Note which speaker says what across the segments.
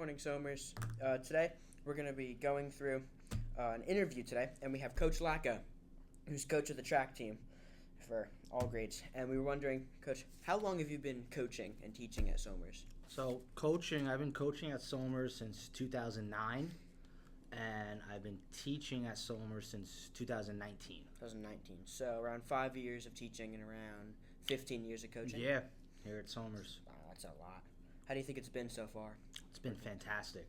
Speaker 1: morning, Somers. Today we're going to be going through an interview today, and we have Coach Lacko, who's coach of the track team for all grades. And we were wondering, Coach, how long have you been coaching and teaching at Somers?
Speaker 2: So I've been coaching at Somers since 2009, and I've been teaching at Somers since 2019.
Speaker 1: 2019. So around 5 years of teaching and around 15 years of coaching?
Speaker 2: Yeah, here at Somers.
Speaker 1: Wow, that's a lot. How do you think it's been so far?
Speaker 2: It's been fantastic.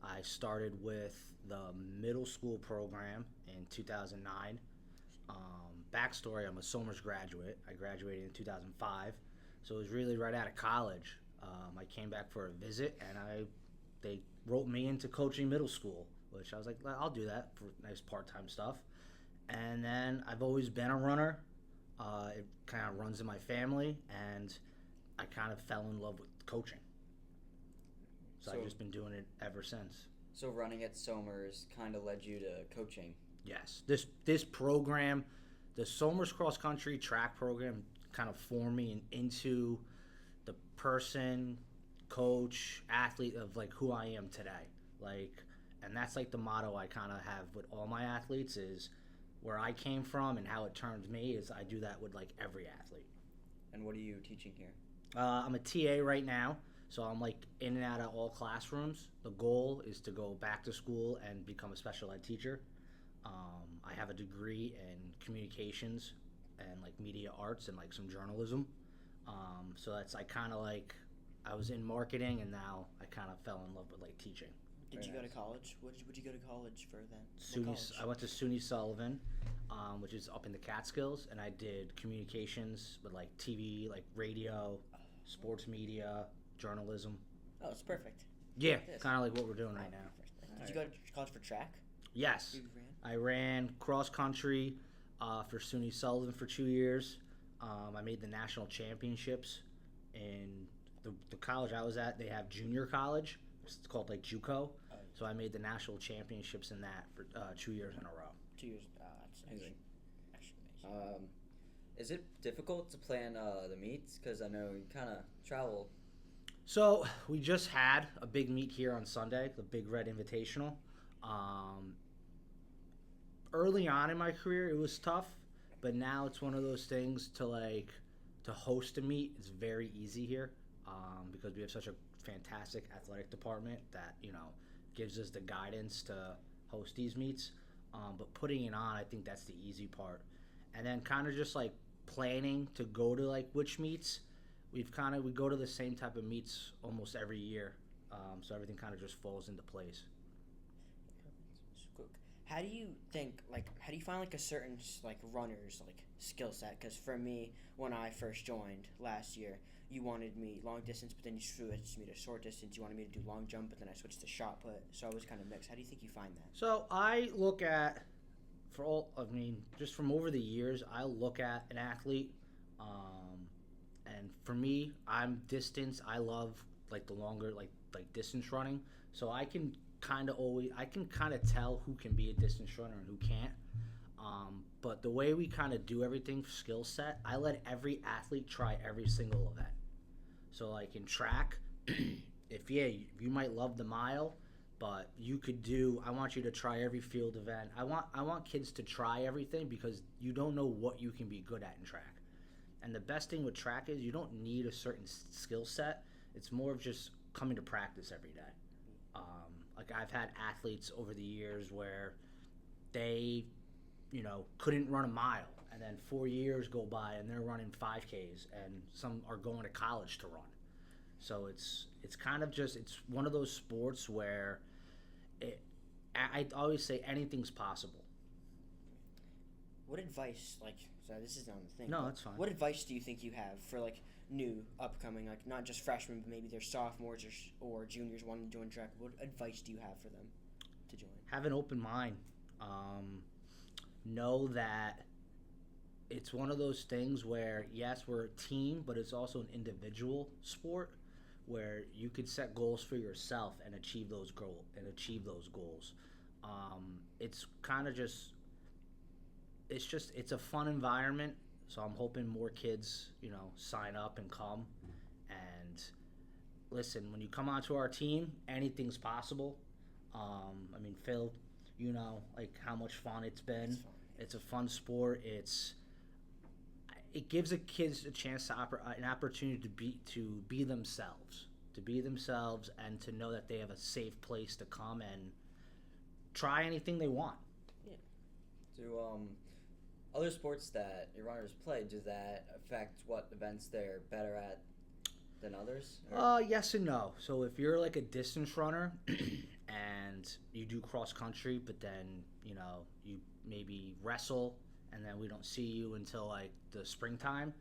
Speaker 2: I started with the middle school program in 2009. Backstory, I'm a Somers graduate. I graduated in 2005, so it was really right out of college. I came back for a visit, and they wrote me into coaching middle school, which I was like, I'll do that for nice part-time stuff. And then I've always been a runner. It kind of runs in my family, and I kind of fell in love with coaching. So I've just been doing it ever since.
Speaker 3: So running at Somers kind of led you to coaching?
Speaker 2: Yes. This program, the Somers Cross Country Track Program, kind of formed me into the person, coach, athlete of like who I am today. And that's like the motto I kind of have with all my athletes is where I came from and how it turned me is I do that with like every athlete.
Speaker 3: And what are you teaching here?
Speaker 2: I'm a TA right now, so I'm like in and out of all classrooms. The goal is to go back to school and become a special ed teacher. I have a degree in communications and like media arts and like some journalism. So that's I was in marketing and now I kind of fell in love with like teaching.
Speaker 1: Did you go to college? What did you go to college for then?
Speaker 2: I went to SUNY Sullivan, which is up in the Catskills, and I did communications with like TV, like radio, sports media, journalism.
Speaker 1: Oh, it's perfect.
Speaker 2: Yeah, kind of like what we're doing right now.
Speaker 1: Did you go to college for track?
Speaker 2: Yes. I ran cross country for SUNY Sullivan for 2 years. I made the national championships in the college I was at. They have junior college. It's called like JUCO. So I made the national championships in that for 2 years in a row.
Speaker 1: 2 years. That's amazing.
Speaker 3: Is it difficult to plan the meets? Because I know you kind of travel.
Speaker 2: So we just had a big meet here on Sunday, the Big Red Invitational. Early on in my career, it was tough, but now it's one of those things to host a meet. It's very easy here because we have such a fantastic athletic department that gives us the guidance to host these meets. But putting it on, I think that's the easy part, and then kind of just like planning to go to like which meets. We go to the same type of meets almost every year, so everything kind of just falls into place.
Speaker 1: How do you find like a certain like runner's like skill set? Because for me, when I first joined last year, you wanted me long distance, but then you switched me to short distance. You wanted me to do long jump, but then I switched to shot put. So I was kind of mixed. How do you think you find that?
Speaker 2: So I look at, just from over the years, I look at an athlete, and for me, I'm distance. I love like the longer like distance running. So I can kind of tell who can be a distance runner and who can't. But the way we kind of do everything skill set, I let every athlete try every single event. So like in track, you might love the mile, but I want you to try every field event. I want kids to try everything because you don't know what you can be good at in track. And the best thing with track is you don't need a certain skill set. It's more of just coming to practice every day. I've had athletes over the years where they, couldn't run a mile, and then 4 years go by and they're running 5Ks, and some are going to college to run. So it's kind of just it's one of those sports where I always say anything's possible.
Speaker 1: What advice, sorry, this is not the thing.
Speaker 2: No, that's fine.
Speaker 1: What advice do you think you have for new upcoming, not just freshmen, but maybe they're sophomores or juniors wanting to join track? What advice do you have for them to join?
Speaker 2: Have an open mind. Know that it's one of those things where, yes, we're a team, but it's also an individual sport where you could set goals for yourself and achieve those goals. It's kind of just it's a fun environment. So I'm hoping more kids, sign up and come. And listen, when you come onto our team, anything's possible. I mean, Phil, you know, like how much fun it's been.
Speaker 1: It's fun.
Speaker 2: It's a fun sport. It gives the kids a chance to an opportunity to be themselves, and to know that they have a safe place to come and try anything they want.
Speaker 3: Do other sports that your runners play, does that affect what events they're better at than others?
Speaker 2: Yes and no. So if you're like a distance runner and you do cross country, but then you know you maybe wrestle, and then we don't see you until like the springtime,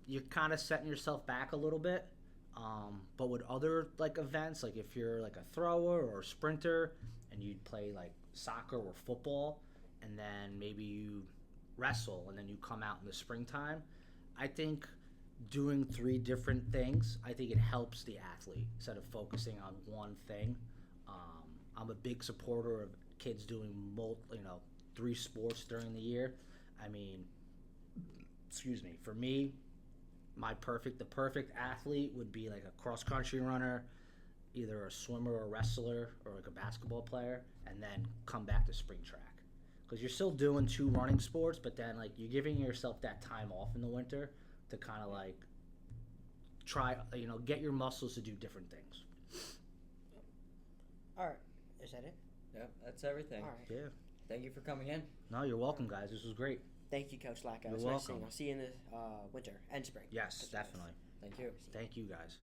Speaker 2: you're kind of setting yourself back a little bit. But with other like events, like if you're like a thrower or a sprinter, and you'd play like soccer or football, and then maybe you wrestle, and then you come out in the springtime, I think doing 3 different things, I think it helps the athlete instead of focusing on one thing. I'm a big supporter of kids doing 3 sports during the year. I mean, excuse me, for me, the perfect athlete would be like a cross country runner, either a swimmer or wrestler or like a basketball player, and then come back to spring track. Because you're still doing 2 running sports, but then like you're giving yourself that time off in the winter to kind of like try, get your muscles to do different things.
Speaker 1: All right. Is that it?
Speaker 3: Yep, that's everything.
Speaker 1: All right.
Speaker 2: Yeah.
Speaker 3: Thank you for coming in.
Speaker 2: No, you're welcome, guys. This was great.
Speaker 1: Thank you, Coach Lacko.
Speaker 2: You're
Speaker 1: It's nice seeing
Speaker 2: welcome.
Speaker 1: you. I'll see you in the winter and spring.
Speaker 2: Yes, definitely.
Speaker 3: Thank you.
Speaker 2: Thank you, guys.